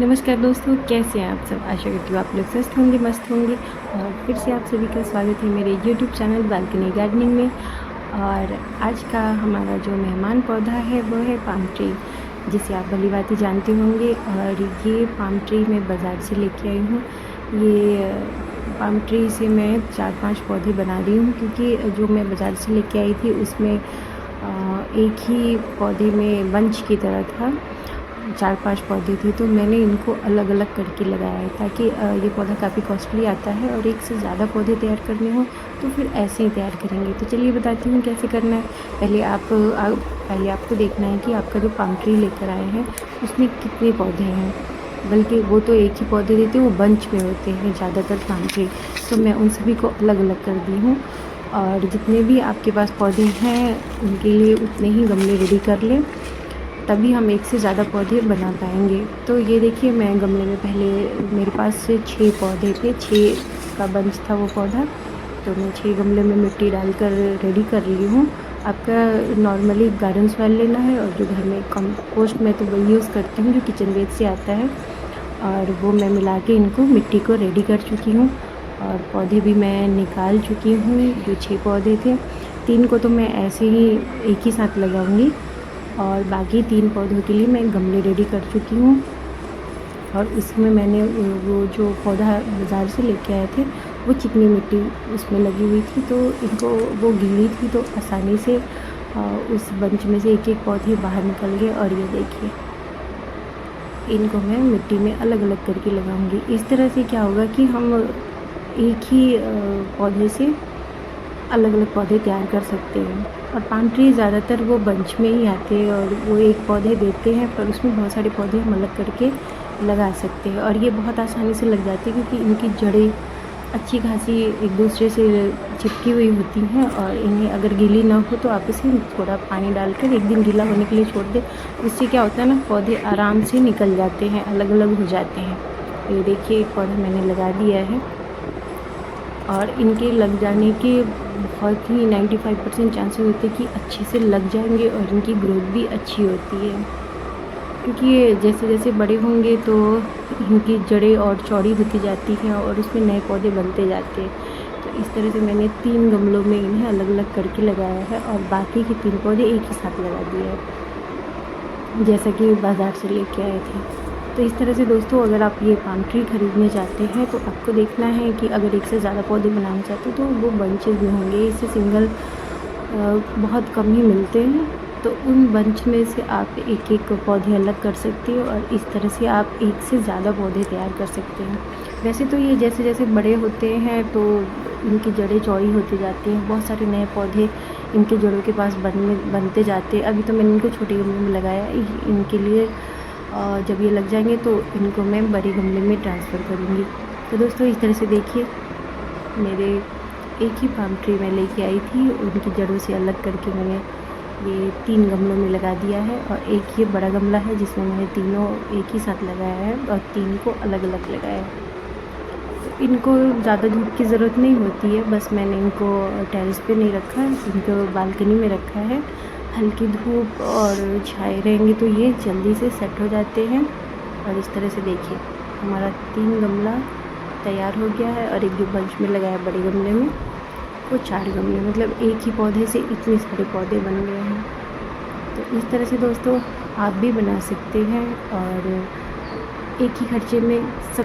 नमस्कार दोस्तों, कैसे हैं आप सब। आशा करती हूँ आप लोग स्वस्थ होंगे, मस्त होंगे। और फिर से आप सभी का स्वागत है मेरे यूट्यूब चैनल बालकनी गार्डनिंग में। और आज का हमारा जो मेहमान पौधा है वो है पाम ट्री, जिसे आप भली भांति जानते होंगे। और ये पाम ट्री मैं बाज़ार से लेके आई हूँ। ये पाम ट्री से मैं 4-5 पौधे बना रही हूँ, क्योंकि जो मैं बाज़ार से लेके आई थी उसमें एक ही पौधे में बंच की तरह था, 4-5 पौधे थे। तो मैंने इनको अलग अलग करके लगाया है, ताकि ये पौधा काफ़ी कॉस्टली आता है और एक से ज़्यादा पौधे तैयार करने हो तो फिर ऐसे ही तैयार करेंगे। तो चलिए बताती हूँ कैसे करना है। पहले आपको देखना है कि आपका जो पाम ट्री लेकर आए हैं उसमें कितने पौधे हैं। बल्कि वो तो एक ही पौधे देते हैं, वो बंच में होते हैं ज़्यादातर पाम ट्री। तो मैं उन सभी को अलग अलग कर दी हूँ। और जितने भी आपके पास पौधे हैं उनके लिए उतने ही गमले रेडी कर लें, तभी हम एक से ज़्यादा पौधे बना पाएंगे। तो ये देखिए, मैं गमले में पहले मेरे पास से 6 पौधे थे, 6 का बंच था वो पौधा। तो मैं 6 गमले में मिट्टी डालकर रेडी कर ली हूँ। आपका नॉर्मली गार्डन सॉइल लेना है, और जो घर में कंपोस्ट मैं तो वही यूज़ करती हूँ जो किचन वेस्ट से आता है, और वो मैं मिला के इनको मिट्टी को रेडी कर चुकी हूँ। और पौधे भी मैं निकाल चुकी हूँ। जो 6 पौधे थे, 3 को तो मैं ऐसे ही एक ही साथ लगाऊंगी, और बाकी 3 पौधों के लिए मैं गमले रेडी कर चुकी हूँ। और इसमें मैंने वो जो पौधा बाज़ार से लेके आए थे वो चिकनी मिट्टी उसमें लगी हुई थी, तो इनको वो गीली थी तो आसानी से उस बंच में से एक एक पौधे बाहर निकल गए। और ये देखिए, इनको मैं मिट्टी में अलग अलग करके लगाऊंगी। इस तरह से क्या होगा कि हम एक ही पौधे से अलग अलग पौधे तैयार कर सकते हैं। और पाम ट्री ज़्यादातर वो बंच में ही आते हैं, और वो एक पौधे देते हैं, पर उसमें बहुत सारे पौधे हम अलग करके लगा सकते हैं। और ये बहुत आसानी से लग जाते हैं, क्योंकि इनकी जड़ें अच्छी खासी एक दूसरे से चिपकी हुई होती हैं। और इन्हें अगर गीली ना हो तो आप इसे थोड़ा पानी डालकर एक दिन गीला होने के लिए छोड़ दें। इससे क्या होता है ना, पौधे आराम से निकल जाते हैं, अलग अलग हो जाते हैं। ये देखिए, एक पौधा मैंने लगा दिया है, और इनके लग जाने के बहुत ही 95% चांसेस होते हैं कि अच्छे से लग जाएंगे, और इनकी ग्रोथ भी अच्छी होती है। क्योंकि ये जैसे जैसे बड़े होंगे तो इनकी जड़ें और चौड़ी होती जाती हैं, और उसमें नए पौधे बनते जाते हैं। तो इस तरह से मैंने 3 गमलों में इन्हें अलग अलग करके लगाया है, और बाकी के 3 पौधे एक ही साथ लगा दिए हैं, जैसा कि बाज़ार से लेके आए थे। तो इस तरह से दोस्तों, अगर आप ये पाम ट्री ख़रीदने चाहते हैं तो आपको देखना है कि अगर एक से ज़्यादा पौधे बनाना चाहते हो तो वो बंचेज में होंगे। इससे सिंगल बहुत कम ही मिलते हैं। तो उन बंच में से आप एक एक पौधे अलग कर सकते हो, और इस तरह से आप एक से ज़्यादा पौधे तैयार कर सकते हैं। वैसे तो ये जैसे जैसे बड़े होते हैं तो इनकी जड़ें चौड़ी होती जाती हैं, बहुत सारे नए पौधे इनके जड़ों के पास बनते जाते हैं। अभी तो मैंने इनको छोटे गमले में लगाया, इनके लिए जब ये लग जाएंगे तो इनको मैं बड़े गमले में ट्रांसफ़र करूँगी। तो दोस्तों, इस तरह से देखिए, मेरे एक ही पाम ट्री मैं लेके आई थी, उनकी जड़ों से अलग करके मैंने ये 3 गमलों में लगा दिया है। और एक ये बड़ा गमला है जिसमें मैंने तीनों एक ही साथ लगाया है, और 3 को अलग अलग लगाया है। तो इनको ज़्यादा धूप की ज़रूरत नहीं होती है, बस मैंने इनको टेरेस पे नहीं रखा है, इनको बालकनी में रखा है। हल्की धूप और छाए रहेंगे तो ये जल्दी से सेट हो जाते हैं। और इस तरह से देखिए, हमारा 3 गमला तैयार हो गया है, और एक जो बंच में लगाया बड़े गमले में वो 4 गमले, मतलब एक ही पौधे से इतने सारे पौधे बन गए हैं। तो इस तरह से दोस्तों आप भी बना सकते हैं, और एक ही खर्चे में सब